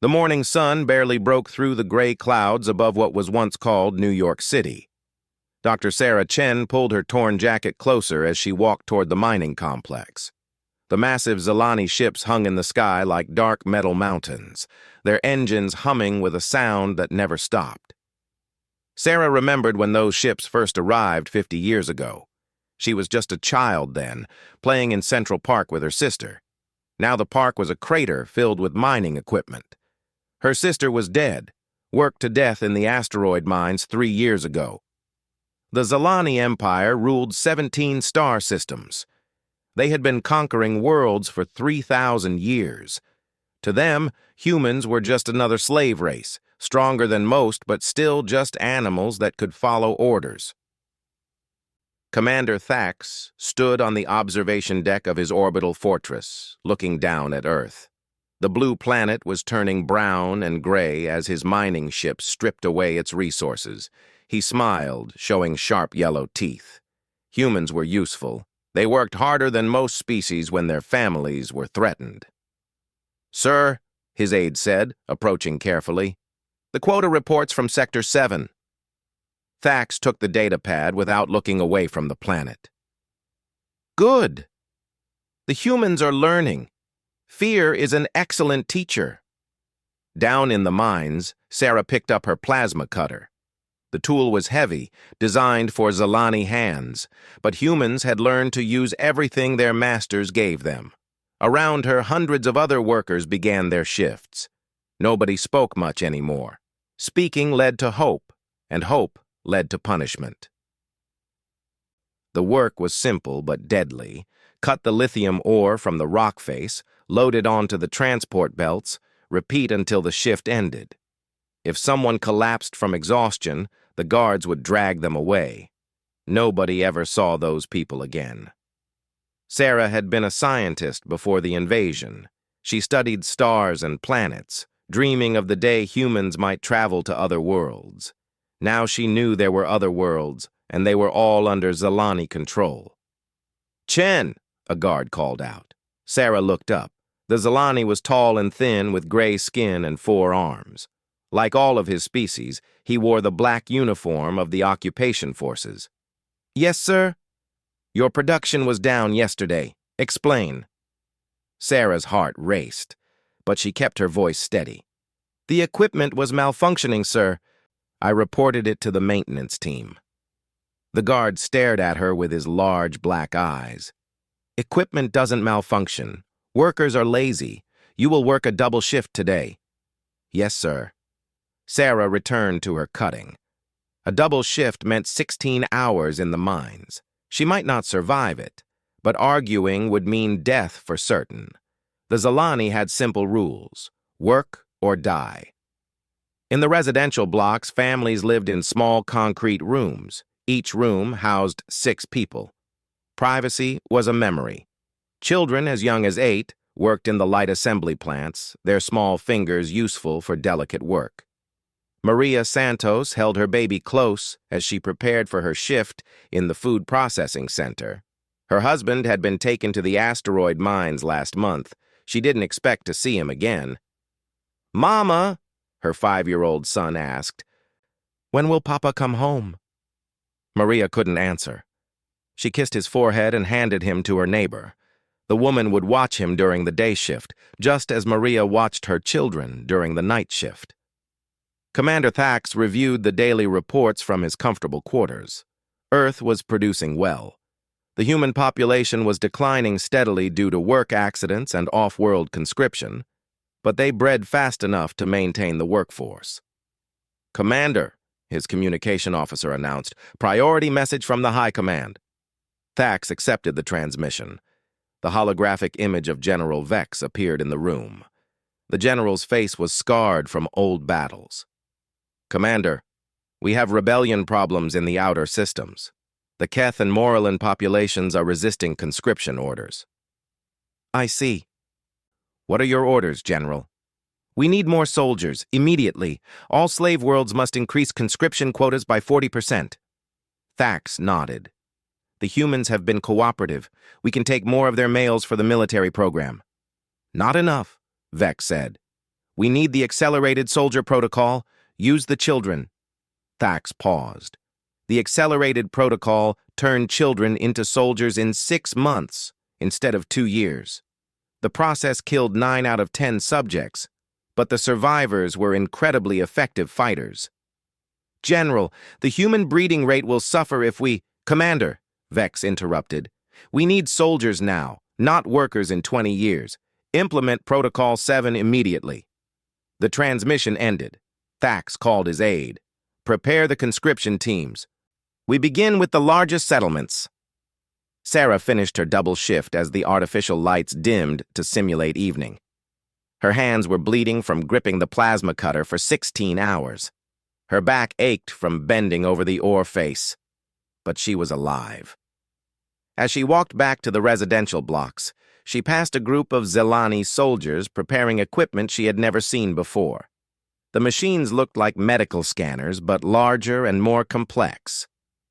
The morning sun barely broke through the gray clouds above what was once called New York City. Dr. Sarah Chen pulled her torn jacket closer as she walked toward the mining complex. The massive Zalani ships hung in the sky like dark metal mountains, their engines humming with a sound that never stopped. Sarah remembered when those ships first arrived 50 years ago. She was just a child then, playing in Central Park with her sister. Now the park was a crater filled with mining equipment. Her sister was dead, worked to death in the asteroid mines 3 years ago. The Zalani Empire ruled 17 star systems. They had been conquering worlds for 3,000 years. To them, humans were just another slave race, stronger than most but still just animals that could follow orders. Commander Thax stood on the observation deck of his orbital fortress, looking down at Earth. The blue planet was turning brown and gray as his mining ships stripped away its resources. He smiled, showing sharp yellow teeth. Humans were useful. They worked harder than most species when their families were threatened. "Sir," his aide said, approaching carefully, "the quota reports from Sector 7. Thax took the data pad without looking away from the planet. "Good. The humans are learning. Fear is an excellent teacher." Down in the mines, Sarah picked up her plasma cutter. The tool was heavy, designed for Zalani hands, but humans had learned to use everything their masters gave them. Around her, hundreds of other workers began their shifts. Nobody spoke much anymore. Speaking led to hope, and hope led to punishment. The work was simple but deadly. Cut the lithium ore from the rock face, load it onto the transport belts, repeat until the shift ended. If someone collapsed from exhaustion, the guards would drag them away. Nobody ever saw those people again. Sarah had been a scientist before the invasion. She studied stars and planets, dreaming of the day humans might travel to other worlds. Now she knew there were other worlds, and they were all under Zalani control. "Chen!" a guard called out. Sarah looked up. The Zalani was tall and thin with gray skin and 4 arms. Like all of his species, he wore the black uniform of the occupation forces. "Yes, sir?" "Your production was down yesterday. Explain." Sarah's heart raced, but she kept her voice steady. "The equipment was malfunctioning, sir. I reported it to the maintenance team." The guard stared at her with his large black eyes. "Equipment doesn't malfunction. Workers are lazy. You will work a double shift today." "Yes, sir." Sarah returned to her cutting. A double shift meant 16 hours in the mines. She might not survive it, but arguing would mean death for certain. The Zalani had simple rules: work or die. In the residential blocks, families lived in small concrete rooms. Each room housed 6 people. Privacy was a memory. Children as young as 8 worked in the light assembly plants, their small fingers useful for delicate work. Maria Santos held her baby close as she prepared for her shift in the food processing center. Her husband had been taken to the asteroid mines last month. She didn't expect to see him again. "Mama," her 5-year-old son asked, "when will Papa come home?" Maria couldn't answer. She kissed his forehead and handed him to her neighbor. The woman would watch him during the day shift, just as Maria watched her children during the night shift. Commander Thax reviewed the daily reports from his comfortable quarters. Earth was producing well. The human population was declining steadily due to work accidents and off-world conscription, but they bred fast enough to maintain the workforce. "Commander," his communication officer announced, "priority message from the High Command." Thax accepted the transmission. The holographic image of General Vex appeared in the room. The general's face was scarred from old battles. "Commander, we have rebellion problems in the outer systems. The Keth and Morlin populations are resisting conscription orders." "I see." "What are your orders, General?" "We need more soldiers, immediately. All slave worlds must increase conscription quotas by 40%. Thax nodded. "The humans have been cooperative. We can take more of their males for the military program." "Not enough," Vex said. We need the accelerated soldier protocol. Use the children. Thax paused. The accelerated protocol turned children into soldiers in 6 months instead of 2 years. The process killed 9 out of 10 subjects, but the survivors were incredibly effective fighters. General, the human breeding rate will suffer if we— Commander, Vex interrupted. We need soldiers now, not workers in 20 years. Implement Protocol 7 immediately. The transmission ended. Thax called his aide. Prepare the conscription teams. We begin with the largest settlements. Sarah finished her double shift as the artificial lights dimmed to simulate evening. Her hands were bleeding from gripping the plasma cutter for 16 hours. Her back ached from bending over the ore face. But she was alive. As she walked back to the residential blocks, she passed a group of Zelani soldiers preparing equipment she had never seen before. The machines looked like medical scanners, but larger and more complex.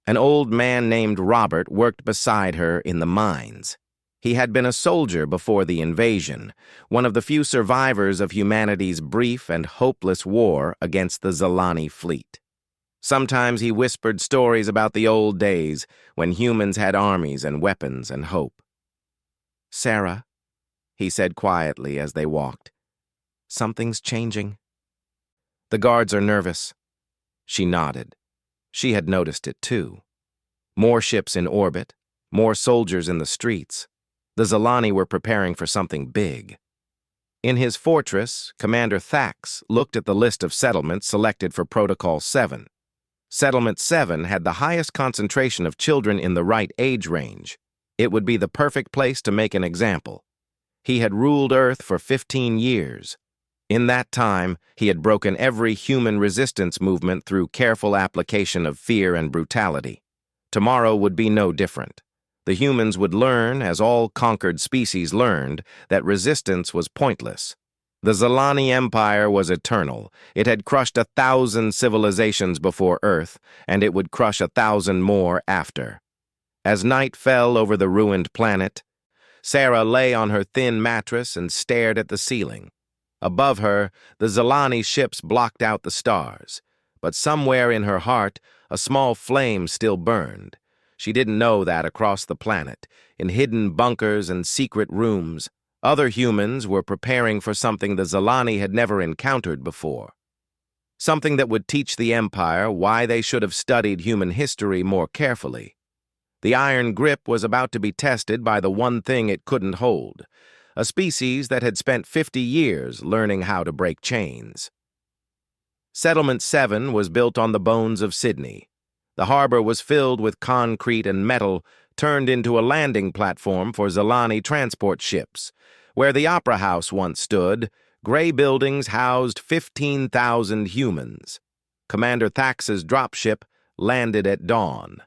An old man named Robert worked beside her in the mines. He had been a soldier before the invasion, one of the few survivors of humanity's brief and hopeless war against the Zelani fleet. Sometimes he whispered stories about the old days when humans had armies and weapons and hope. Sarah, he said quietly as they walked, something's changing. The guards are nervous. She nodded. She had noticed it too. More ships in orbit, more soldiers in the streets. The Zelani were preparing for something big. In his fortress, Commander Thax looked at the list of settlements selected for Protocol 7. Settlement 7 had the highest concentration of children in the right age range. It would be the perfect place to make an example. He had ruled Earth for 15 years. In that time, he had broken every human resistance movement through careful application of fear and brutality. Tomorrow would be no different. The humans would learn, as all conquered species learned, that resistance was pointless. The Zelani Empire was eternal. It had crushed 1,000 civilizations before Earth, and it would crush 1,000 more after. As night fell over the ruined planet, Sarah lay on her thin mattress and stared at the ceiling. Above her, the Zelani ships blocked out the stars, but somewhere in her heart, a small flame still burned. She didn't know that across the planet, in hidden bunkers and secret rooms, other humans were preparing for something the Zelani had never encountered before. Something that would teach the Empire why they should have studied human history more carefully. The iron grip was about to be tested by the one thing it couldn't hold, a species that had spent 50 years learning how to break chains. Settlement 7 was built on the bones of Sydney. The harbor was filled with concrete and metal turned into a landing platform for Zelani transport ships. Where the Opera House once stood, gray buildings housed 15,000 humans. Commander Thax's dropship landed at dawn.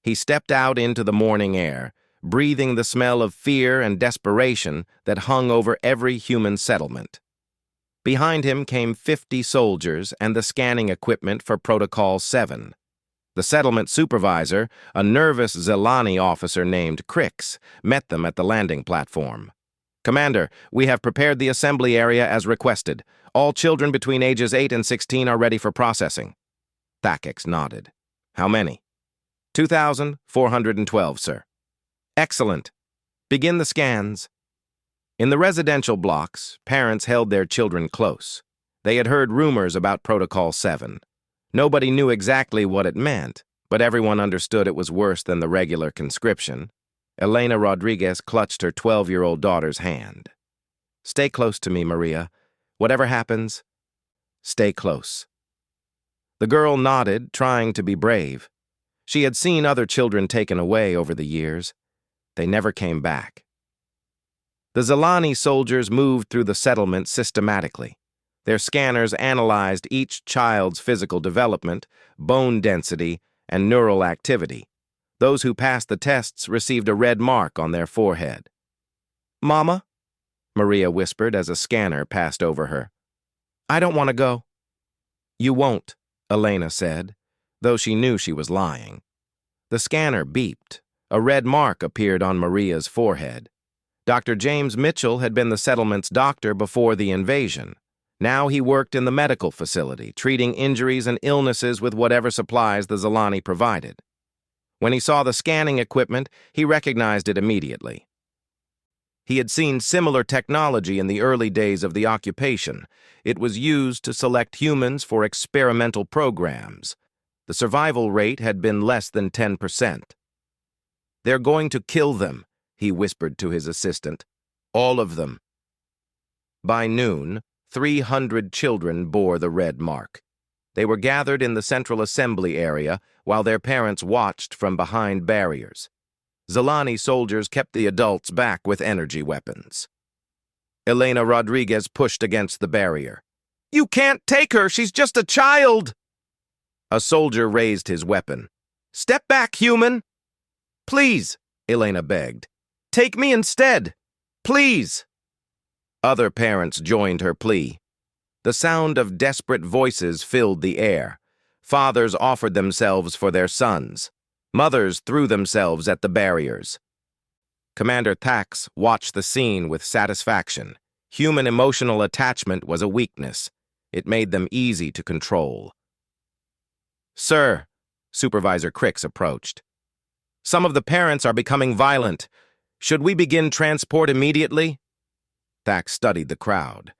He stepped out into the morning air, breathing the smell of fear and desperation that hung over every human settlement. Behind him came 50 soldiers and the scanning equipment for Protocol 7. The settlement supervisor, a nervous Zelani officer named Crix, met them at the landing platform. Commander, we have prepared the assembly area as requested. All children between ages 8 and 16 are ready for processing. Thax nodded. How many? 2,412, sir. Excellent. Begin the scans. In the residential blocks, parents held their children close. They had heard rumors about Protocol 7. Nobody knew exactly what it meant, but everyone understood it was worse than the regular conscription. Elena Rodriguez clutched her 12-year-old daughter's hand. Stay close to me, Maria. Whatever happens, stay close. The girl nodded, trying to be brave. She had seen other children taken away over the years. They never came back. The Zelani soldiers moved through the settlement systematically. Their scanners analyzed each child's physical development, bone density, and neural activity. Those who passed the tests received a red mark on their forehead. Mama, Maria whispered as a scanner passed over her. I don't want to go. You won't, Elena said, though she knew she was lying. The scanner beeped. A red mark appeared on Maria's forehead. Dr. James Mitchell had been the settlement's doctor before the invasion. Now he worked in the medical facility, treating injuries and illnesses with whatever supplies the Zilani provided. When he saw the scanning equipment, he recognized it immediately. He had seen similar technology in the early days of the occupation. It was used to select humans for experimental programs. The survival rate had been less than 10%. "They're going to kill them," he whispered to his assistant. "All of them." By noon, 300 children bore the red mark. They were gathered in the central assembly area while their parents watched from behind barriers. Zilani soldiers kept the adults back with energy weapons. Elena Rodriguez pushed against the barrier. "You can't take her! She's just a child!" A soldier raised his weapon. "Step back, human!" "Please," Elena begged. "Take me instead! Please!" Other parents joined her plea. The sound of desperate voices filled the air. Fathers offered themselves for their sons. Mothers threw themselves at the barriers. Commander Thax watched the scene with satisfaction. Human emotional attachment was a weakness. It made them easy to control. "Sir," Supervisor Cricks approached. "Some of the parents are becoming violent. Should we begin transport immediately?" Thax studied the crowd.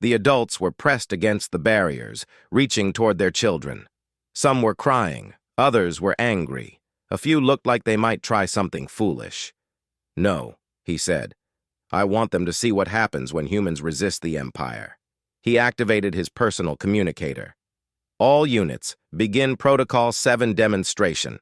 The adults were pressed against the barriers, reaching toward their children. Some were crying, others were angry. A few looked like they might try something foolish. "No," he said. "I want them to see what happens when humans resist the Empire." He activated his personal communicator. "All units, begin Protocol 7 demonstration."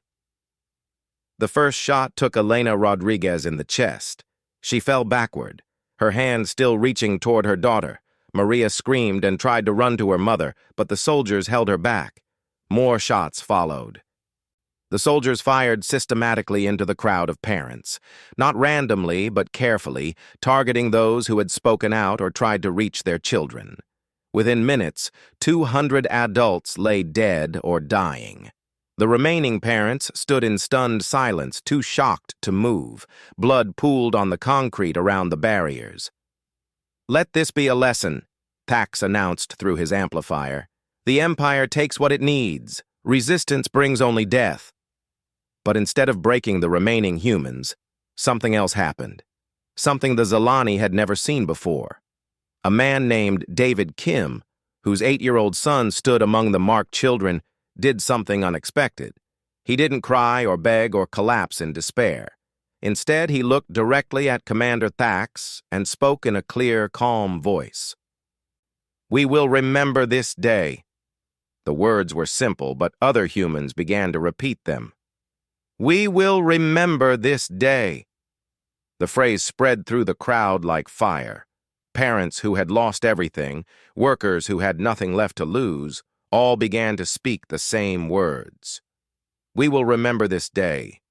The first shot took Elena Rodriguez in the chest. She fell backward, her hand still reaching toward her daughter. Maria screamed and tried to run to her mother, but the soldiers held her back. More shots followed. The soldiers fired systematically into the crowd of parents, not randomly but carefully, targeting those who had spoken out or tried to reach their children. Within minutes, 200 adults lay dead or dying. The remaining parents stood in stunned silence, too shocked to move. Blood pooled on the concrete around the barriers. "Let this be a lesson," Thax announced through his amplifier. "The Empire takes what it needs. Resistance brings only death." But instead of breaking the remaining humans, something else happened. Something the Zilani had never seen before. A man named David Kim, whose 8-year-old son stood among the marked children, did something unexpected. He didn't cry or beg or collapse in despair. Instead, he looked directly at Commander Thax and spoke in a clear, calm voice. "We will remember this day." The words were simple, but other humans began to repeat them. "We will remember this day." The phrase spread through the crowd like fire. Parents who had lost everything, workers who had nothing left to lose, all began to speak the same words. "We will remember this day."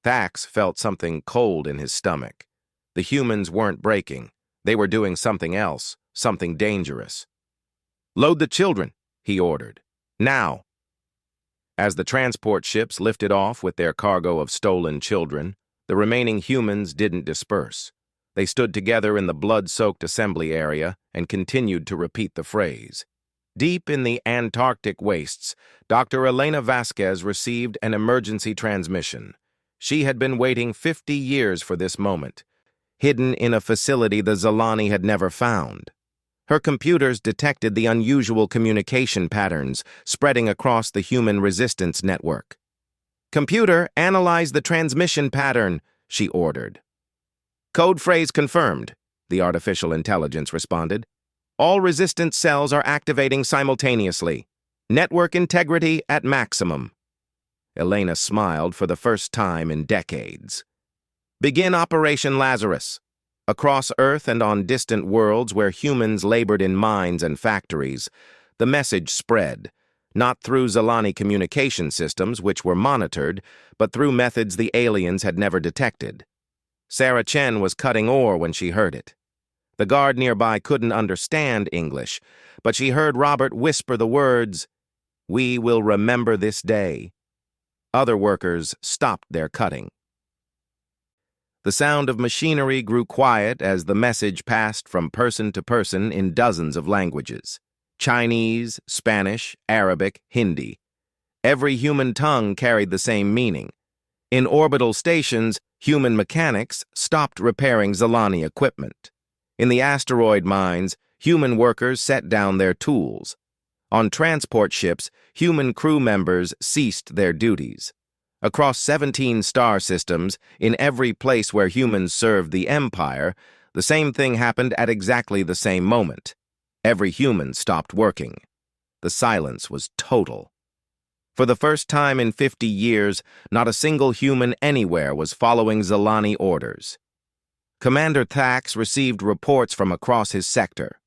Thax felt something cold in his stomach. The humans weren't breaking. They were doing something else, something dangerous. "Load the children," he ordered. "Now." As the transport ships lifted off with their cargo of stolen children, the remaining humans didn't disperse. They stood together in the blood-soaked assembly area and continued to repeat the phrase. Deep in the Antarctic wastes, Dr. Elena Vasquez received an emergency transmission. She had been waiting 50 years for this moment, hidden in a facility the Zilani had never found. Her computers detected the unusual communication patterns spreading across the human resistance network. "Computer, analyze the transmission pattern," she ordered. "Code phrase confirmed," the artificial intelligence responded. "All resistance cells are activating simultaneously. Network integrity at maximum." Elena smiled for the first time in decades. "Begin Operation Lazarus." Across Earth and on distant worlds where humans labored in mines and factories, the message spread, not through Zilani communication systems, which were monitored, but through methods the aliens had never detected. Sarah Chen was cutting ore when she heard it. The guard nearby couldn't understand English, but she heard Robert whisper the words, "We will remember this day." Other workers stopped their cutting. The sound of machinery grew quiet as the message passed from person to person in dozens of languages: Chinese, Spanish, Arabic, Hindi. Every human tongue carried the same meaning. In orbital stations, human mechanics stopped repairing Zalani equipment. In the asteroid mines, human workers set down their tools. On transport ships, human crew members ceased their duties. Across 17 star systems, in every place where humans served the Empire, the same thing happened at exactly the same moment. Every human stopped working. The silence was total. For the first time in 50 years, not a single human anywhere was following Zalani orders. Commander Thax received reports from across his sector.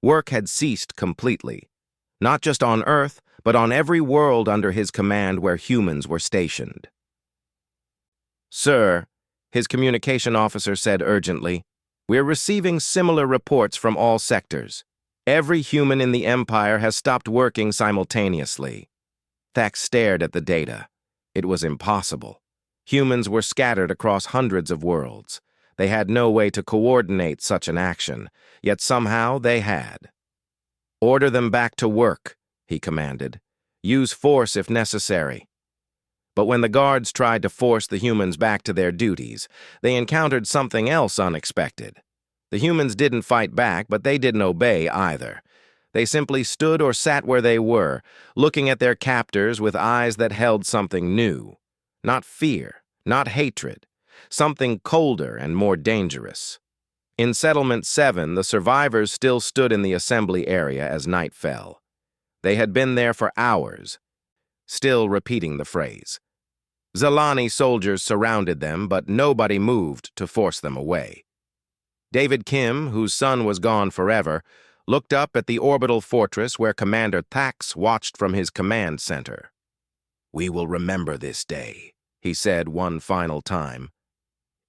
Work had ceased completely, not just on Earth, but on every world under his command where humans were stationed. "Sir," his communication officer said urgently, "we're receiving similar reports from all sectors. Every human in the Empire has stopped working simultaneously." Thax stared at the data. It was impossible. Humans were scattered across hundreds of worlds. They had no way to coordinate such an action, yet somehow they had. "Order them back to work," he commanded. "Use force if necessary." But when the guards tried to force the humans back to their duties, they encountered something else unexpected. The humans didn't fight back, but they didn't obey either. They simply stood or sat where they were, looking at their captors with eyes that held something new. Not fear, not hatred, something colder and more dangerous. In Settlement 7, the survivors still stood in the assembly area as night fell. They had been there for hours, still repeating the phrase. Zalani soldiers surrounded them, but nobody moved to force them away. David Kim, whose son was gone forever, looked up at the orbital fortress where Commander Thax watched from his command center. "We will remember this day," he said one final time.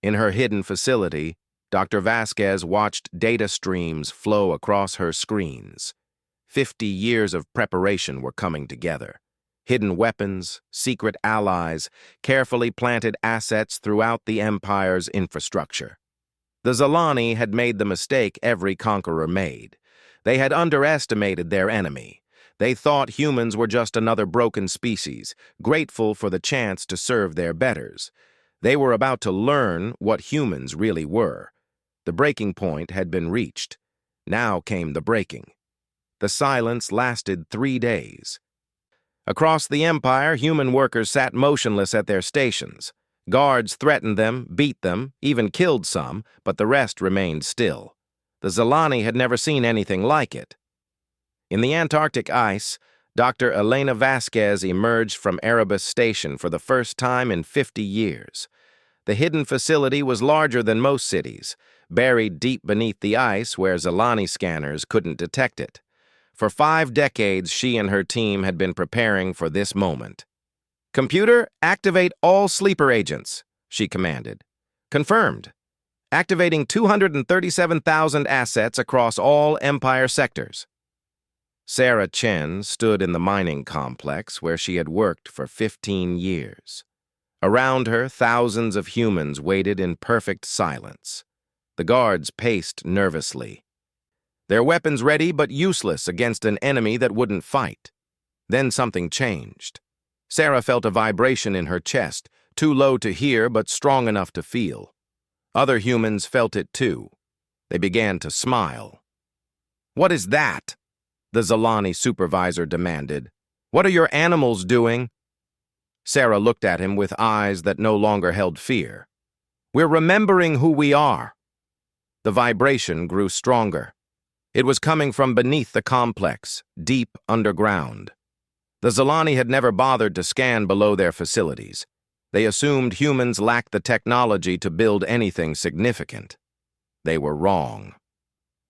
In her hidden facility, Dr. Vasquez watched data streams flow across her screens. 50 years of preparation were coming together. Hidden weapons, secret allies, carefully planted assets throughout the Empire's infrastructure. The Zalani had made the mistake every conqueror made. They had underestimated their enemy. They thought humans were just another broken species, grateful for the chance to serve their betters. They were about to learn what humans really were. The breaking point had been reached. Now came the breaking. The silence lasted 3 days. Across the Empire, human workers sat motionless at their stations. Guards threatened them, beat them, even killed some, but the rest remained still. The Zalani had never seen anything like it. In the Antarctic ice, Dr. Elena Vasquez emerged from Erebus Station for the first time in 50 years. The hidden facility was larger than most cities, buried deep beneath the ice where Zalani scanners couldn't detect it. For 5 decades, she and her team had been preparing for this moment. "Computer, activate all sleeper agents," she commanded. "Confirmed. Activating 237,000 assets across all Empire sectors." Sarah Chen stood in the mining complex where she had worked for 15 years. Around her, thousands of humans waited in perfect silence. The guards paced nervously. Their weapons ready but useless against an enemy that wouldn't fight. Then something changed. Sarah felt a vibration in her chest, too low to hear but strong enough to feel. Other humans felt it too. They began to smile. "What is that?" the Zalani supervisor demanded. "What are your animals doing?" Sarah looked at him with eyes that no longer held fear. "We're remembering who we are." The vibration grew stronger. It was coming from beneath the complex, deep underground. The Zalani had never bothered to scan below their facilities. They assumed humans lacked the technology to build anything significant. They were wrong.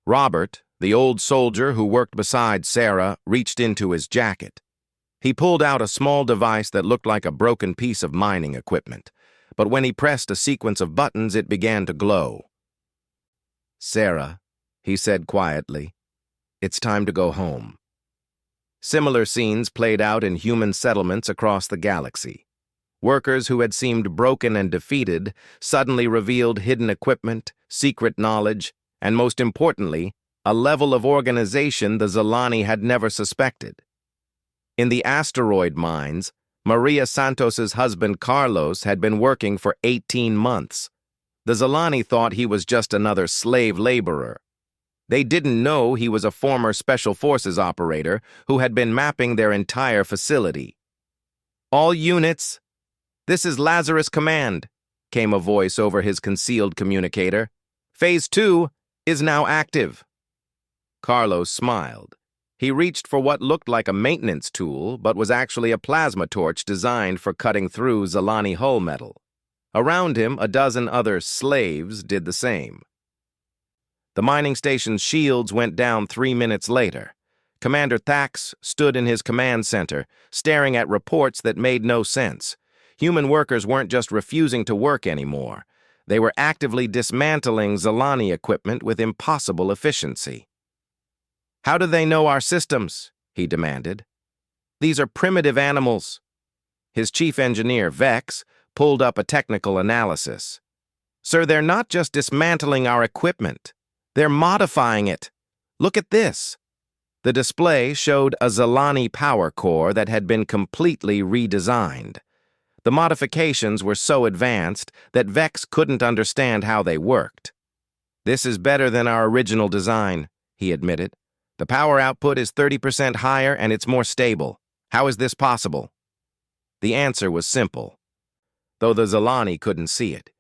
Robert, the old soldier who worked beside Sarah, reached into his jacket. He pulled out a small device that looked like a broken piece of mining equipment, but when he pressed a sequence of buttons, it began to glow. "Sarah," he said quietly, "it's time to go home." Similar scenes played out in human settlements across the galaxy. Workers who had seemed broken and defeated suddenly revealed hidden equipment, secret knowledge, and most importantly, a level of organization the Zalani had never suspected. In the asteroid mines, Maria Santos's husband Carlos had been working for 18 months. The Zalani thought he was just another slave laborer. They didn't know he was a former Special Forces operator who had been mapping their entire facility. "All units, this is Lazarus Command," came a voice over his concealed communicator. "Phase 2 is now active." Carlos smiled. He reached for what looked like a maintenance tool, but was actually a plasma torch designed for cutting through Zalani hull metal. Around him, a dozen other slaves did the same. The mining station's shields went down 3 minutes later. Commander Thax stood in his command center, staring at reports that made no sense. Human workers weren't just refusing to work anymore. They were actively dismantling Zalani equipment with impossible efficiency. "How do they know our systems?" he demanded. "These are primitive animals." His chief engineer, Vex, pulled up a technical analysis. "Sir, they're not just dismantling our equipment. They're modifying it. Look at this." The display showed a Zalani power core that had been completely redesigned. The modifications were so advanced that Vex couldn't understand how they worked. "This is better than our original design," he admitted. "The power output is 30% higher and it's more stable. How is this possible?" The answer was simple, though the Zalani couldn't see it.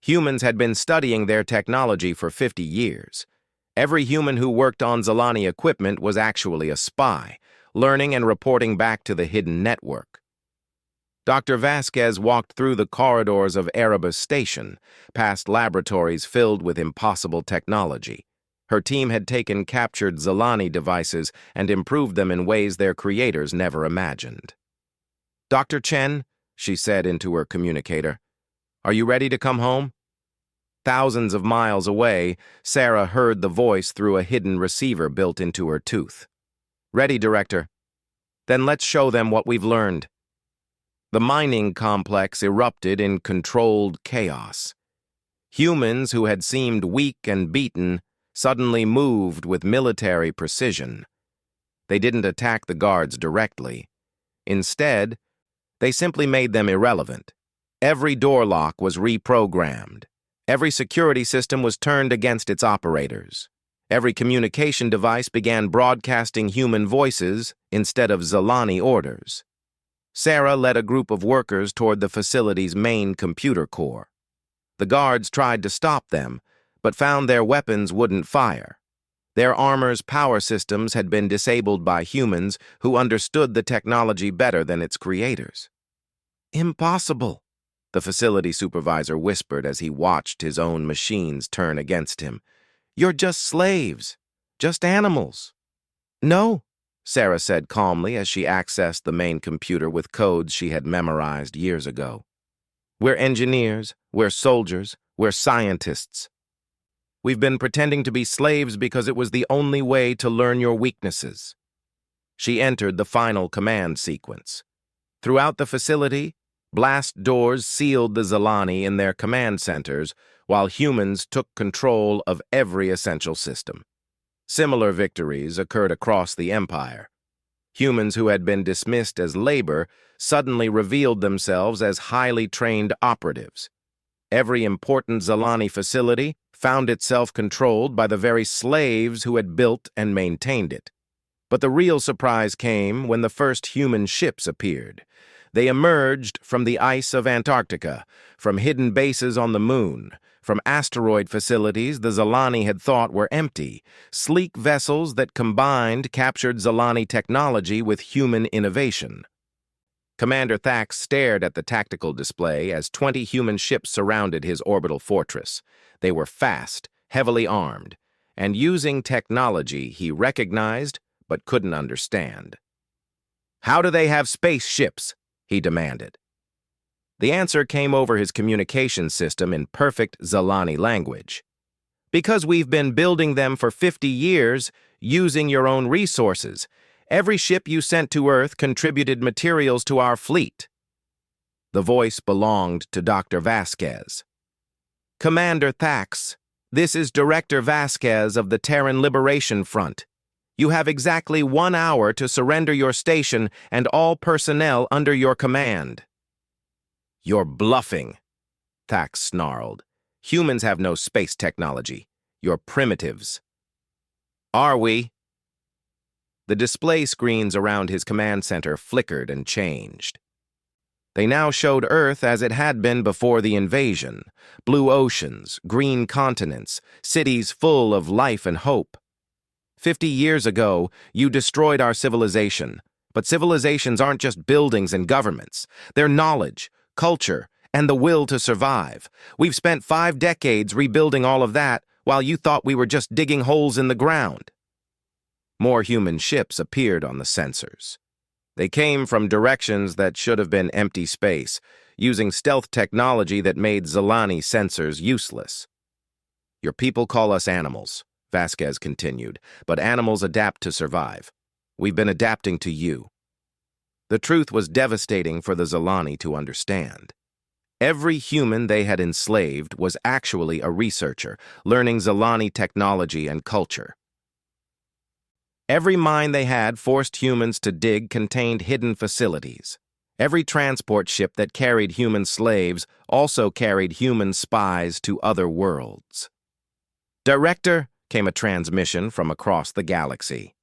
Humans had been studying their technology for 50 years. Every human who worked on Zalani equipment was actually a spy, learning and reporting back to the hidden network. Dr. Vasquez walked through the corridors of Erebus Station, past laboratories filled with impossible technology. Her team had taken captured Zalani devices and improved them in ways their creators never imagined. "Dr. Chen," she said into her communicator, "are you ready to come home?" Thousands of miles away, Sarah heard the voice through a hidden receiver built into her tooth. "Ready, Director." "Then let's show them what we've learned." The mining complex erupted in controlled chaos. Humans who had seemed weak and beaten suddenly moved with military precision. They didn't attack the guards directly. Instead, they simply made them irrelevant. Every door lock was reprogrammed. Every security system was turned against its operators. Every communication device began broadcasting human voices instead of Zalani orders. Sarah led a group of workers toward the facility's main computer core. The guards tried to stop them, but found their weapons wouldn't fire. Their armor's power systems had been disabled by humans who understood the technology better than its creators. "Impossible," the facility supervisor whispered as he watched his own machines turn against him. "You're just slaves, just animals." "No," Sarah said calmly as she accessed the main computer with codes she had memorized years ago. "We're engineers, we're soldiers, we're scientists. We've been pretending to be slaves because it was the only way to learn your weaknesses." She entered the final command sequence. Throughout the facility, blast doors sealed the Zalani in their command centers, while humans took control of every essential system. Similar victories occurred across the Empire. Humans who had been dismissed as labor suddenly revealed themselves as highly trained operatives. Every important Zalani facility found itself controlled by the very slaves who had built and maintained it. But the real surprise came when the first human ships appeared. They emerged from the ice of Antarctica, from hidden bases on the moon, from asteroid facilities the Zalani had thought were empty, sleek vessels that combined captured Zalani technology with human innovation. Commander Thax stared at the tactical display as 20 human ships surrounded his orbital fortress. They were fast, heavily armed, and using technology he recognized but couldn't understand. "How do they have spaceships?" he demanded. The answer came over his communication system in perfect Zalani language. "Because we've been building them for 50 years, using your own resources. Every ship you sent to Earth contributed materials to our fleet." The voice belonged to Dr. Vasquez. "Commander Thax, this is Director Vasquez of the Terran Liberation Front. You have exactly 1 hour to surrender your station and all personnel under your command." "You're bluffing," Thax snarled. "Humans have no space technology. You're primitives." "Are we?" The display screens around his command center flickered and changed. They now showed Earth as it had been before the invasion: blue oceans, green continents, cities full of life and hope. 50 years ago, you destroyed our civilization, but civilizations aren't just buildings and governments. They're knowledge, culture, and the will to survive. We've spent 5 decades rebuilding all of that, while you thought we were just digging holes in the ground. More human ships appeared on the sensors. They came from directions that should have been empty space, using stealth technology that made Zilani sensors useless. "Your people call us animals," Vasquez continued, "but animals adapt to survive. We've been adapting to you." The truth was devastating for the Zilani to understand. Every human they had enslaved was actually a researcher, learning Zilani technology and culture. Every mine they had forced humans to dig contained hidden facilities. Every transport ship that carried human slaves also carried human spies to other worlds. "Director," came a transmission from across the galaxy.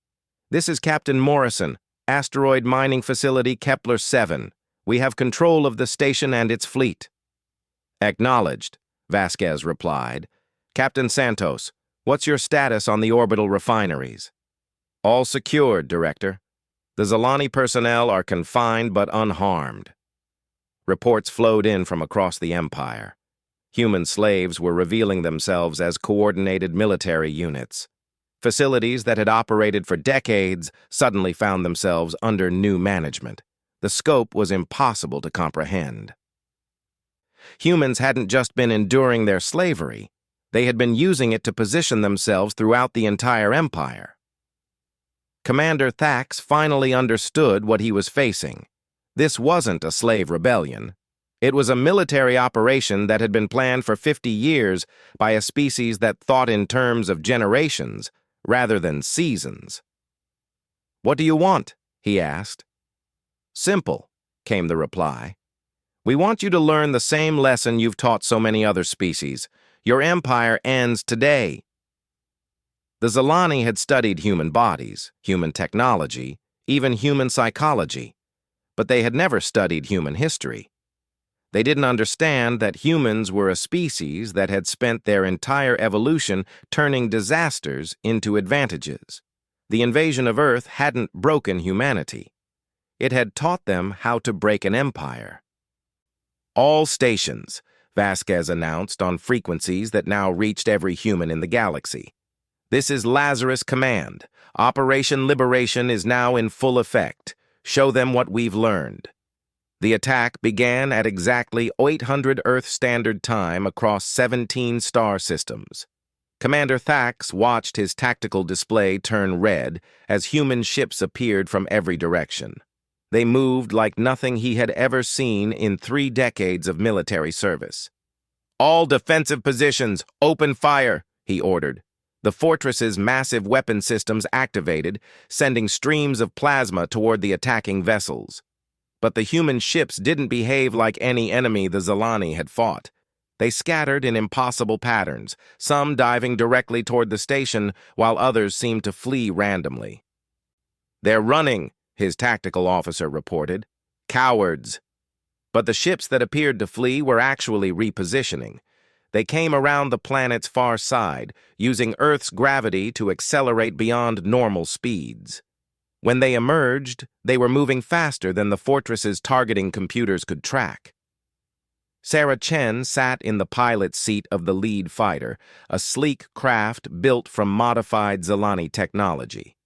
"This is Captain Morrison, Asteroid Mining Facility Kepler 7. We have control of the station and its fleet." "Acknowledged," Vasquez replied. "Captain Santos, what's your status on the orbital refineries?" "All secured, Director. The Zilani personnel are confined but unharmed." Reports flowed in from across the Empire. Human slaves were revealing themselves as coordinated military units. Facilities that had operated for decades suddenly found themselves under new management. The scope was impossible to comprehend. Humans hadn't just been enduring their slavery. They had been using it to position themselves throughout the entire empire. Commander Thax finally understood what he was facing. This wasn't a slave rebellion. It was a military operation that had been planned for 50 years by a species that thought in terms of generations rather than seasons. "What do you want?" he asked. "Simple," came the reply. "We want you to learn the same lesson you've taught so many other species. Your empire ends today." The Zilani had studied human bodies, human technology, even human psychology, but they had never studied human history. They didn't understand that humans were a species that had spent their entire evolution turning disasters into advantages. The invasion of Earth hadn't broken humanity. It had taught them how to break an empire. "All stations," Vasquez announced on frequencies that now reached every human in the galaxy. "This is Lazarus Command. Operation Liberation is now in full effect. Show them what we've learned." The attack began at exactly 800 Earth Standard Time across 17 star systems. Commander Thax watched his tactical display turn red as human ships appeared from every direction. They moved like nothing he had ever seen in 3 decades of military service. "All defensive positions, open fire," he ordered. The fortress's massive weapon systems activated, sending streams of plasma toward the attacking vessels. But the human ships didn't behave like any enemy the Zilani had fought. They scattered in impossible patterns, some diving directly toward the station, while others seemed to flee randomly. "They're running," his tactical officer reported. "Cowards." But the ships that appeared to flee were actually repositioning. They came around the planet's far side, using Earth's gravity to accelerate beyond normal speeds. When they emerged, they were moving faster than the fortress's targeting computers could track. Sarah Chen sat in the pilot's seat of the lead fighter, a sleek craft built from modified Zilani technology.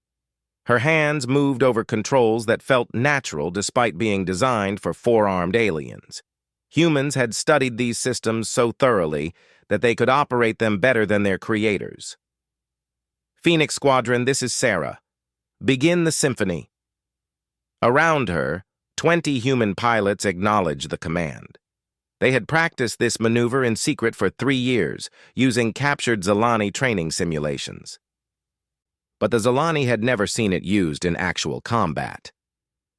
Her hands moved over controls that felt natural despite being designed for 4-armed aliens. Humans had studied these systems so thoroughly that they could operate them better than their creators. "Phoenix Squadron, this is Sarah. Begin the symphony." Around her, 20 human pilots acknowledged the command. They had practiced this maneuver in secret for 3 years, using captured Zilani training simulations. But the Zilani had never seen it used in actual combat.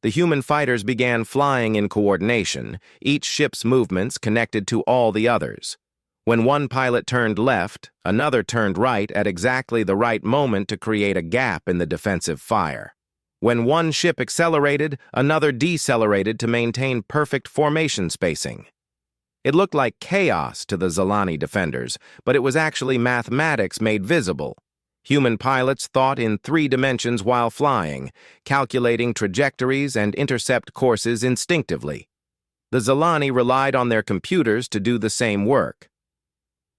The human fighters began flying in coordination, each ship's movements connected to all the others. When one pilot turned left, another turned right at exactly the right moment to create a gap in the defensive fire. When one ship accelerated, another decelerated to maintain perfect formation spacing. It looked like chaos to the Zilani defenders, but it was actually mathematics made visible. Human pilots thought in 3 dimensions while flying, calculating trajectories and intercept courses instinctively. The Zilani relied on their computers to do the same work.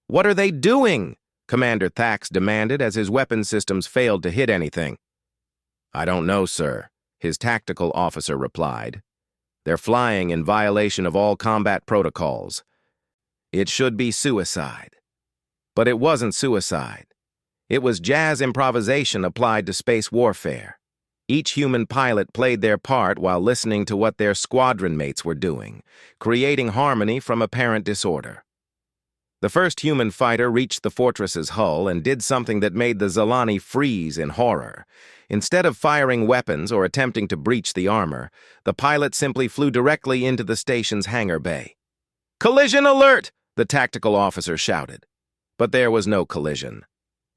"What are they doing?" Commander Thax demanded as his weapon systems failed to hit anything. "I don't know, sir," his tactical officer replied. "They're flying in violation of all combat protocols. It should be suicide." But it wasn't suicide. It was jazz improvisation applied to space warfare. Each human pilot played their part while listening to what their squadron mates were doing, creating harmony from apparent disorder. The first human fighter reached the fortress's hull and did something that made the Zilani freeze in horror. Instead of firing weapons or attempting to breach the armor, the pilot simply flew directly into the station's hangar bay. "Collision alert!" the tactical officer shouted. But there was no collision.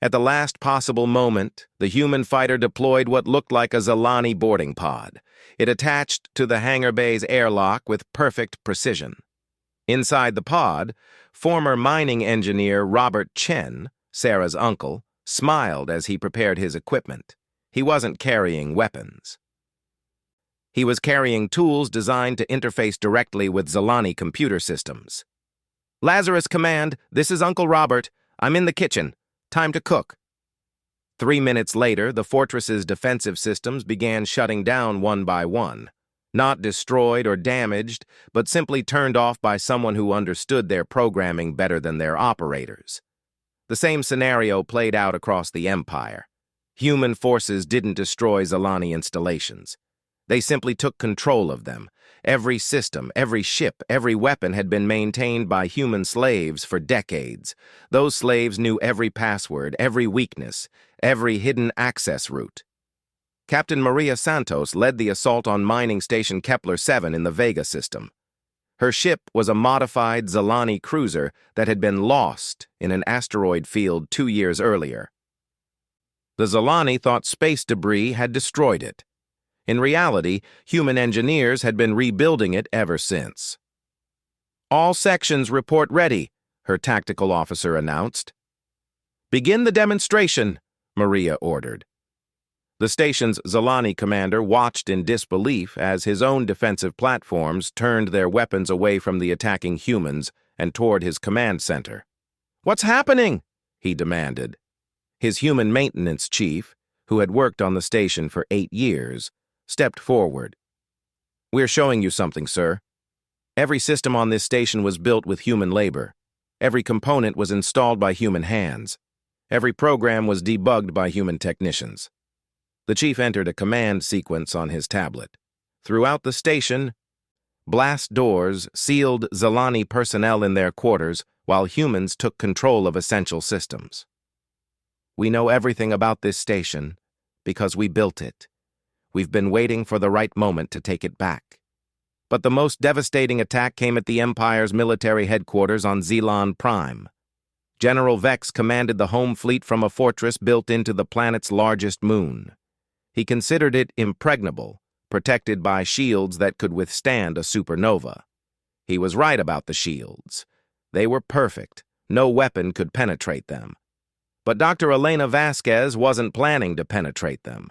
At the last possible moment, the human fighter deployed what looked like a Zilani boarding pod. It attached to the hangar bay's airlock with perfect precision. Inside the pod, former mining engineer Robert Chen, Sarah's uncle, smiled as he prepared his equipment. He wasn't carrying weapons. He was carrying tools designed to interface directly with Zilani computer systems. "Lazarus Command, this is Uncle Robert. I'm in the kitchen. Time to cook." 3 minutes later, the fortress's defensive systems began shutting down one by one. Not destroyed or damaged, but simply turned off by someone who understood their programming better than their operators. The same scenario played out across the Empire. Human forces didn't destroy Zilani installations. They simply took control of them. Every system, every ship, every weapon had been maintained by human slaves for decades. Those slaves knew every password, every weakness, every hidden access route. Captain Maria Santos led the assault on mining station Kepler 7 in the Vega system. Her ship was a modified Zilani cruiser that had been lost in an asteroid field 2 years earlier. The Zilani thought space debris had destroyed it. In reality, human engineers had been rebuilding it ever since. "All sections report ready," her tactical officer announced. "Begin the demonstration," Maria ordered. The station's Zilani commander watched in disbelief as his own defensive platforms turned their weapons away from the attacking humans and toward his command center. "What's happening?" he demanded. His human maintenance chief, who had worked on the station for 8 years, stepped forward. "We're showing you something, sir. Every system on this station was built with human labor. Every component was installed by human hands. Every program was debugged by human technicians." The chief entered a command sequence on his tablet. Throughout the station, blast doors sealed Zilani personnel in their quarters while humans took control of essential systems. "We know everything about this station because we built it. We've been waiting for the right moment to take it back." But the most devastating attack came at the Empire's military headquarters on Xelon Prime. General Vex commanded the home fleet from a fortress built into the planet's largest moon. He considered it impregnable, protected by shields that could withstand a supernova. He was right about the shields. They were perfect. No weapon could penetrate them. But Dr. Elena Vasquez wasn't planning to penetrate them.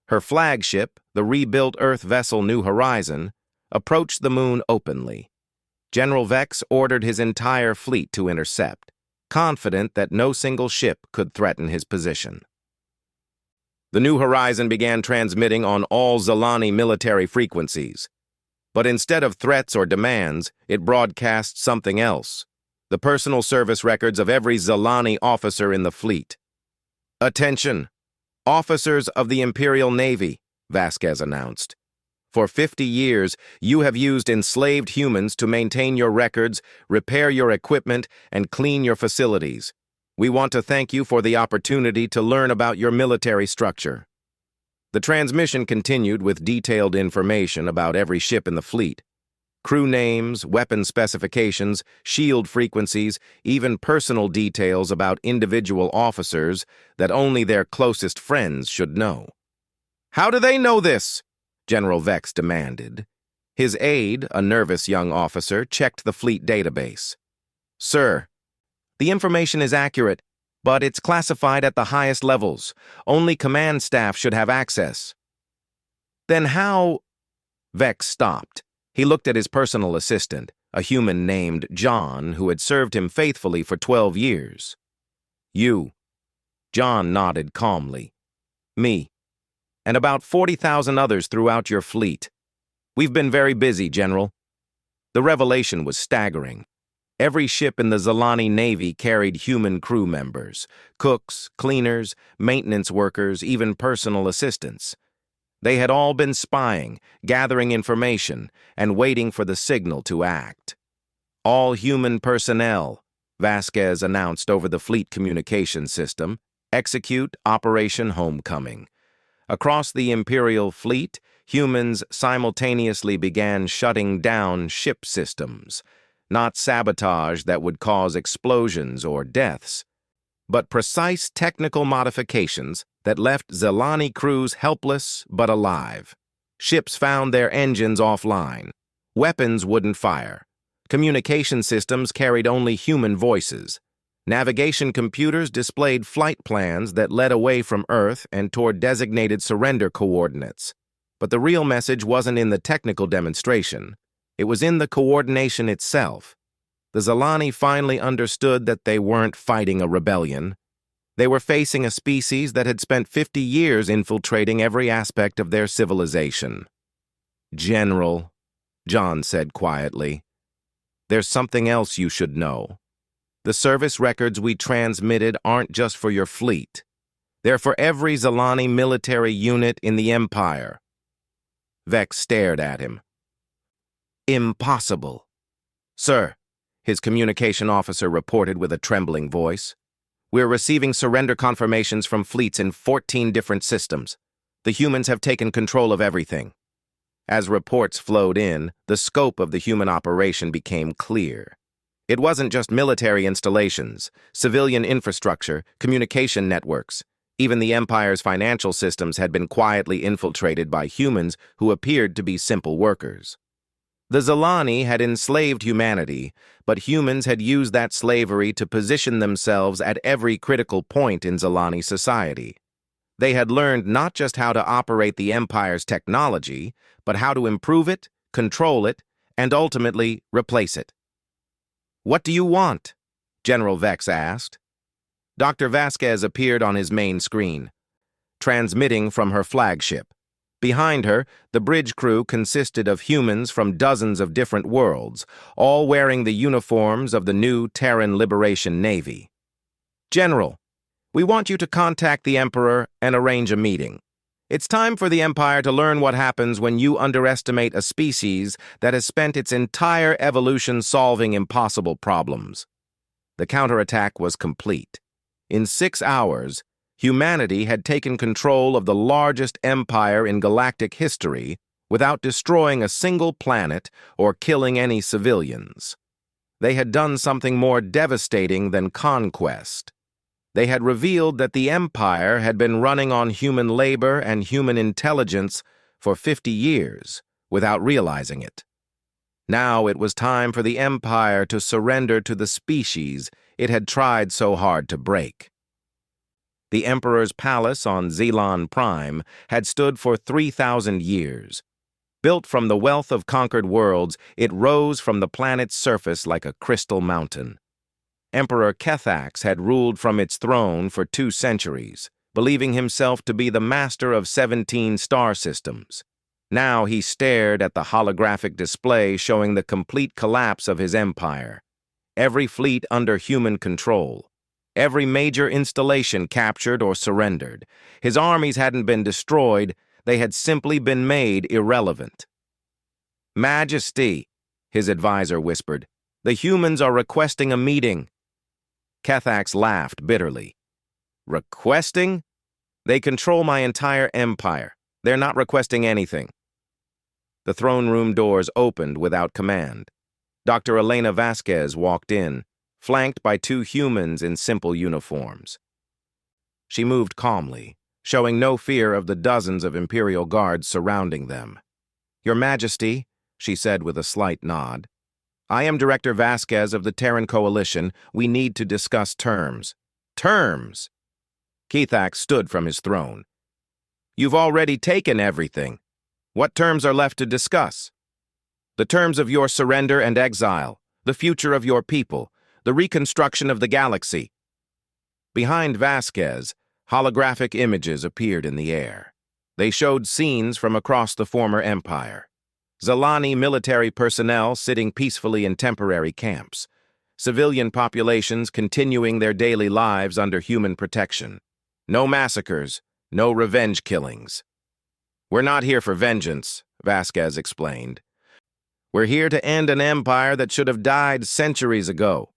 Her flagship, the rebuilt Earth vessel New Horizon, approached the moon openly. General Vex ordered his entire fleet to intercept, confident that no single ship could threaten his position. The New Horizon began transmitting on all Zilani military frequencies. But instead of threats or demands, it broadcast something else: the personal service records of every Zilani officer in the fleet. "Attention! Officers of the Imperial Navy," Vasquez announced. For 50 years, you have used enslaved humans to maintain your records, repair your equipment, and clean your facilities. We want to thank you for the opportunity to learn about your military structure. The transmission continued with detailed information about every ship in the fleet. Crew names, weapon specifications, shield frequencies, even personal details about individual officers that only their closest friends should know. "How do they know this?" General Vex demanded. His aide, a nervous young officer, checked the fleet database. "Sir, the information is accurate, but it's classified at the highest levels. Only command staff should have access." "Then how—" Vex stopped. He looked at his personal assistant, a human named John, who had served him faithfully for 12 years. "You." John nodded calmly. "Me. And about 40,000 others throughout your fleet. We've been very busy, General." The revelation was staggering. Every ship in the Zilani Navy carried human crew members, cooks, cleaners, maintenance workers, even personal assistants. They had all been spying, gathering information, and waiting for the signal to act. "All human personnel," Vasquez announced over the fleet communication system, "execute Operation Homecoming." Across the Imperial fleet, humans simultaneously began shutting down ship systems. Not sabotage that would cause explosions or deaths, but precise technical modifications that left Zilani crews helpless but alive. Ships found their engines offline. Weapons wouldn't fire. Communication systems carried only human voices. Navigation computers displayed flight plans that led away from Earth and toward designated surrender coordinates. But the real message wasn't in the technical demonstration. It was in the coordination itself. The Zilani finally understood that they weren't fighting a rebellion. They were facing a species that had spent 50 years infiltrating every aspect of their civilization. "General," John said quietly, "there's something else you should know. The service records we transmitted aren't just for your fleet. They're for every Zilani military unit in the Empire." Vex stared at him. "Impossible." "Sir," his communication officer reported with a trembling voice, "we're receiving surrender confirmations from fleets in 14 different systems. The humans have taken control of everything." As reports flowed in, the scope of the human operation became clear. It wasn't just military installations, civilian infrastructure, communication networks. Even the Empire's financial systems had been quietly infiltrated by humans who appeared to be simple workers. The Zilani had enslaved humanity, but humans had used that slavery to position themselves at every critical point in Zilani society. They had learned not just how to operate the Empire's technology, but how to improve it, control it, and ultimately replace it. "What do you want?" General Vex asked. Dr. Vasquez appeared on his main screen, transmitting from her flagship. Behind her, the bridge crew consisted of humans from dozens of different worlds, all wearing the uniforms of the new Terran Liberation Navy. "General, we want you to contact the Emperor and arrange a meeting. It's time for the Empire to learn what happens when you underestimate a species that has spent its entire evolution solving impossible problems." The counterattack was complete. In 6 hours, humanity had taken control of the largest empire in galactic history without destroying a single planet or killing any civilians. They had done something more devastating than conquest. They had revealed that the Empire had been running on human labor and human intelligence for 50 years without realizing it. Now it was time for the Empire to surrender to the species it had tried so hard to break. The Emperor's palace on Zelan Prime had stood for 3,000 years. Built from the wealth of conquered worlds, it rose from the planet's surface like a crystal mountain. Emperor Kethax had ruled from its throne for 2 centuries, believing himself to be the master of 17 star systems. Now he stared at the holographic display showing the complete collapse of his empire. Every fleet under human control. Every major installation captured or surrendered. His armies hadn't been destroyed, They had simply been made irrelevant. "Majesty," his advisor whispered, "the humans are requesting a meeting." Kethax laughed bitterly. "Requesting? They control my entire empire. They're not requesting anything." The throne room doors opened without command. Dr. Elena Vasquez walked in, flanked by two humans in simple uniforms. She moved calmly, showing no fear of the dozens of Imperial guards surrounding them. "Your Majesty," she said with a slight nod, "I am Director Vasquez of the Terran Coalition. We need to discuss terms." "Terms?" Kethax stood from his throne. "You've already taken everything. What terms are left to discuss?" "The terms of your surrender and exile, the future of your people, the reconstruction of the galaxy." Behind Vasquez, holographic images appeared in the air. They showed scenes from across the former empire. Zalani military personnel sitting peacefully in temporary camps. Civilian populations continuing their daily lives under human protection. No massacres, no revenge killings. "We're not here for vengeance," Vasquez explained. "We're here to end an empire that should have died centuries ago."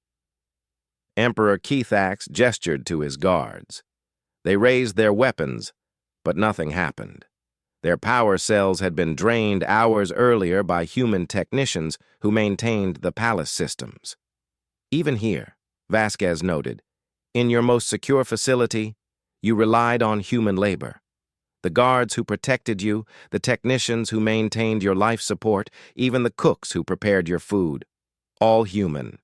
Emperor Kethax gestured to his guards. They raised their weapons, but nothing happened. Their power cells had been drained hours earlier by human technicians who maintained the palace systems. "Even here," Vasquez noted, "in your most secure facility, you relied on human labor. The guards who protected you, the technicians who maintained your life support, even the cooks who prepared your food. All human,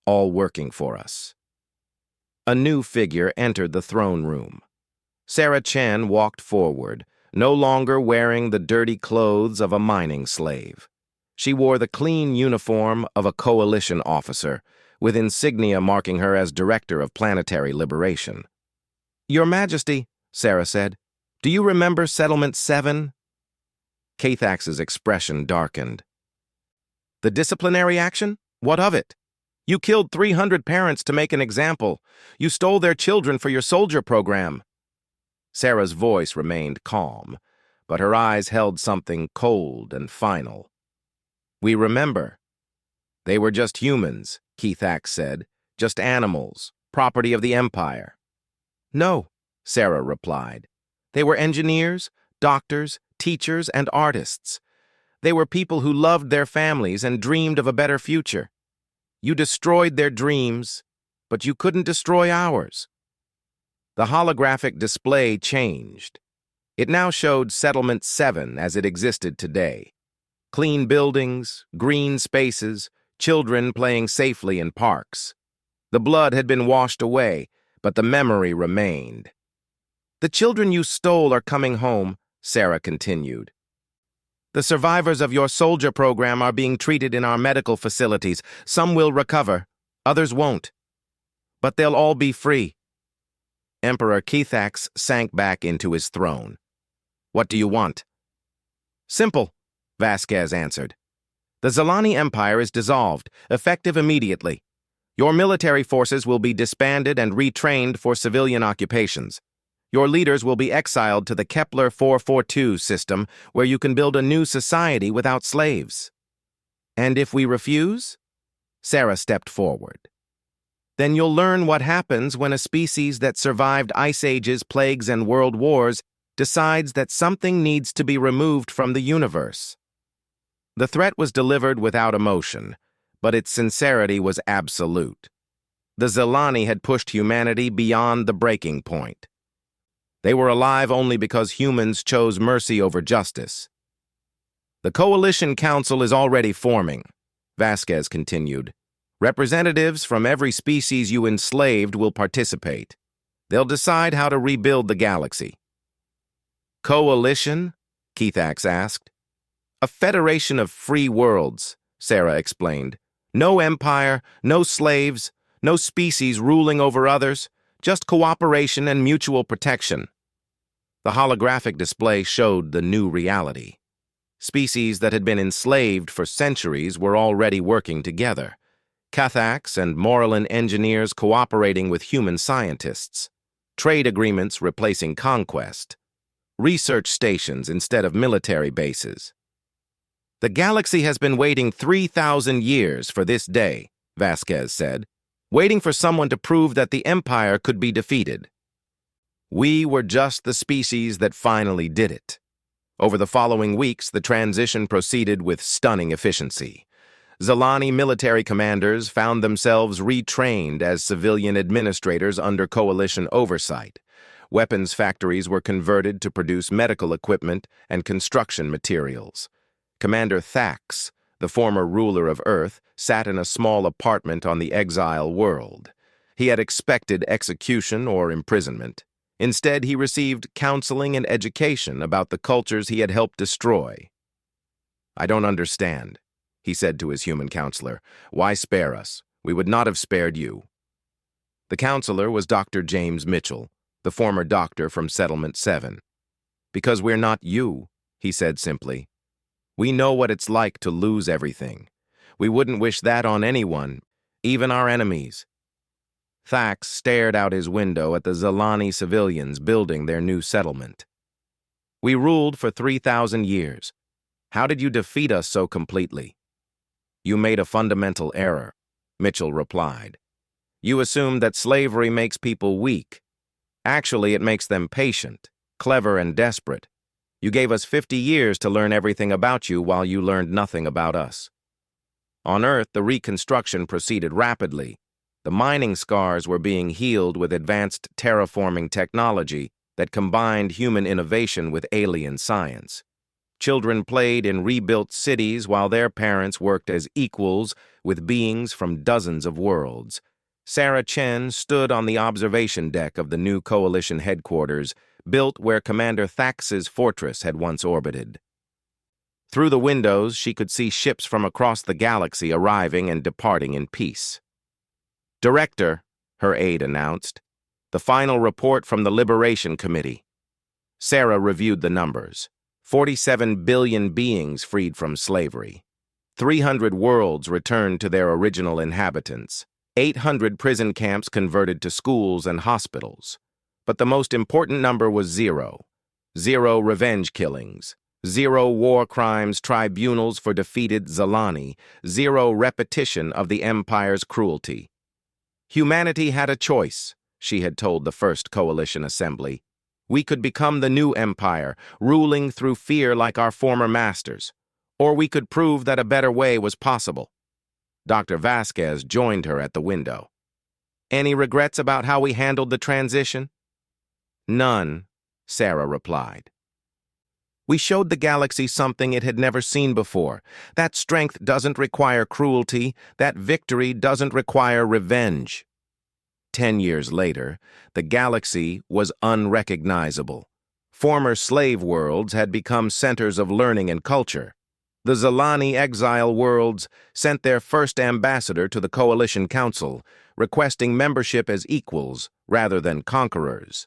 all working for us." A new figure entered the throne room. Sarah Chen walked forward, no longer wearing the dirty clothes of a mining slave. She wore the clean uniform of a coalition officer, with insignia marking her as Director of Planetary Liberation. "Your Majesty," Sarah said, "do you remember Settlement 7? Kethax's expression darkened. "The disciplinary action? What of it? You killed 300 parents to make an example. You stole their children for your soldier program." Sarah's voice remained calm, but her eyes held something cold and final. "We remember. They were just humans," Kethax said, "just animals, property of the Empire." "No," Sarah replied. "They were engineers, doctors, teachers, and artists. They were people who loved their families and dreamed of a better future. You destroyed their dreams, but you couldn't destroy ours." The holographic display changed. It now showed Settlement 7 as it existed today. Clean buildings, green spaces, children playing safely in parks. The blood had been washed away, but the memory remained. "The children you stole are coming home," Sarah continued. "The survivors of your soldier program are being treated in our medical facilities. Some will recover, others won't. But they'll all be free." Emperor Kethax sank back into his throne. "What do you want?" "Simple," Vasquez answered. "The Zalani Empire is dissolved, effective immediately. Your military forces will be disbanded and retrained for civilian occupations. Your leaders will be exiled to the Kepler 442 system, where you can build a new society without slaves." "And if we refuse?" Sarah stepped forward. "Then you'll learn what happens when a species that survived ice ages, plagues, and world wars decides that something needs to be removed from the universe." The threat was delivered without emotion, but its sincerity was absolute. The Zalani had pushed humanity beyond the breaking point. They were alive only because humans chose mercy over justice. "The Coalition Council is already forming," Vasquez continued. "Representatives from every species you enslaved will participate. They'll decide how to rebuild the galaxy." "Coalition?" Kethax asked. "A federation of free worlds," Sarah explained. "No empire, no slaves, no species ruling over others, just cooperation and mutual protection." The holographic display showed the new reality. Species that had been enslaved for centuries were already working together. Kethax and Morlin engineers cooperating with human scientists. Trade agreements replacing conquest. research stations instead of military bases. The galaxy has been waiting 3,000 years for this day, Vasquez said, waiting for someone to prove that the Empire could be defeated. We were just the species that finally did it. Over the following weeks, the transition proceeded with stunning efficiency. Zalani military commanders found themselves retrained as civilian administrators under coalition oversight. Weapons factories were converted to produce medical equipment and construction materials. Commander Thax, the former ruler of Earth, sat in a small apartment on the exile world. He had expected execution or imprisonment. Instead, he received counseling and education about the cultures he had helped destroy. "I don't understand," he said to his human counselor. "Why spare us? We would not have spared you." The counselor was Dr. James Mitchell, the former doctor from Settlement 7. "Because we're not you," he said simply. "We know what it's like to lose everything. We wouldn't wish that on anyone, even our enemies." Thax stared out his window at the Zalani civilians building their new settlement. "We ruled for 3,000 years. How did you defeat us so completely?" "You made a fundamental error," Mitchell replied. "You assumed that slavery makes people weak. Actually, it makes them patient, clever, and desperate. You gave us 50 years to learn everything about you while you learned nothing about us." On Earth, the reconstruction proceeded rapidly. The mining scars were being healed with advanced terraforming technology that combined human innovation with alien science. Children played in rebuilt cities while their parents worked as equals with beings from dozens of worlds. Sarah Chen stood on the observation deck of the new coalition headquarters, built where Commander Thax's fortress had once orbited. Through the windows, she could see ships from across the galaxy arriving and departing in peace. "Director," her aide announced, "the final report from the Liberation Committee." Sarah reviewed the numbers. 47 billion beings freed from slavery. 300 worlds returned to their original inhabitants. 800 prison camps converted to schools and hospitals. But the most important number was 0. 0 revenge killings. 0 war crimes tribunals for defeated Zalani. 0 repetition of the Empire's cruelty. "Humanity had a choice," she had told the First Coalition Assembly. "We could become the new empire, ruling through fear like our former masters. Or we could prove that a better way was possible." Dr. Vasquez joined her at the window. "Any regrets about how we handled the transition?" "None," Sarah replied. "We showed the galaxy something it had never seen before. That strength doesn't require cruelty. That victory doesn't require revenge." 10 years later, the galaxy was unrecognizable. Former slave worlds had become centers of learning and culture. The Zalani exile worlds sent their first ambassador to the Coalition Council, requesting membership as equals rather than conquerors.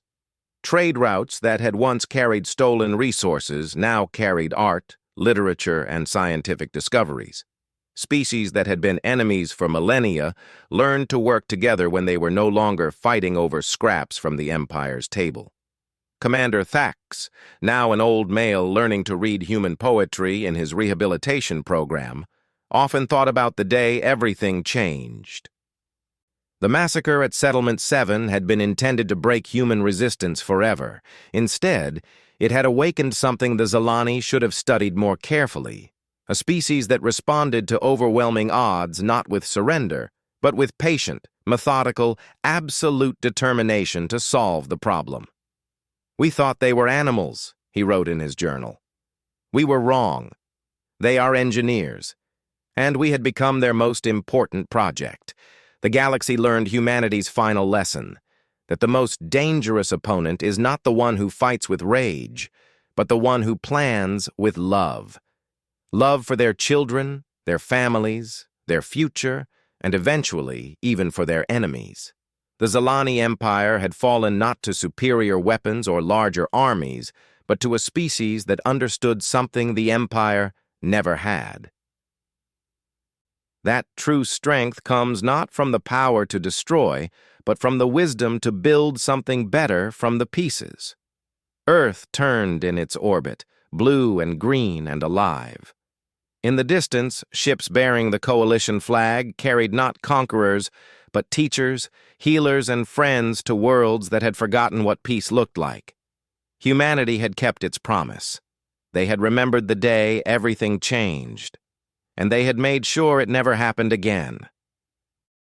Trade routes that had once carried stolen resources now carried art, literature, and scientific discoveries. Species that had been enemies for millennia learned to work together when they were no longer fighting over scraps from the Empire's table. Commander Thax, now an old male learning to read human poetry in his rehabilitation program, often thought about the day everything changed. The massacre at Settlement 7 had been intended to break human resistance forever. Instead, it had awakened something the Zalani should have studied more carefully. A species that responded to overwhelming odds not with surrender, but with patient, methodical, absolute determination to solve the problem. "We thought they were animals," he wrote in his journal. "We were wrong. They are engineers. And we had become their most important project. The galaxy learned humanity's final lesson, that the most dangerous opponent is not the one who fights with rage, but the one who plans with love. Love for their children, their families, their future, and eventually even for their enemies. The Zalani Empire had fallen not to superior weapons or larger armies, but to a species that understood something the Empire never had. That true strength comes not from the power to destroy, but from the wisdom to build something better from the pieces. Earth turned in its orbit, blue and green and alive. In the distance, ships bearing the coalition flag carried not conquerors, but teachers, healers, and friends to worlds that had forgotten what peace looked like. Humanity had kept its promise. They had remembered the day everything changed, and they had made sure it never happened again.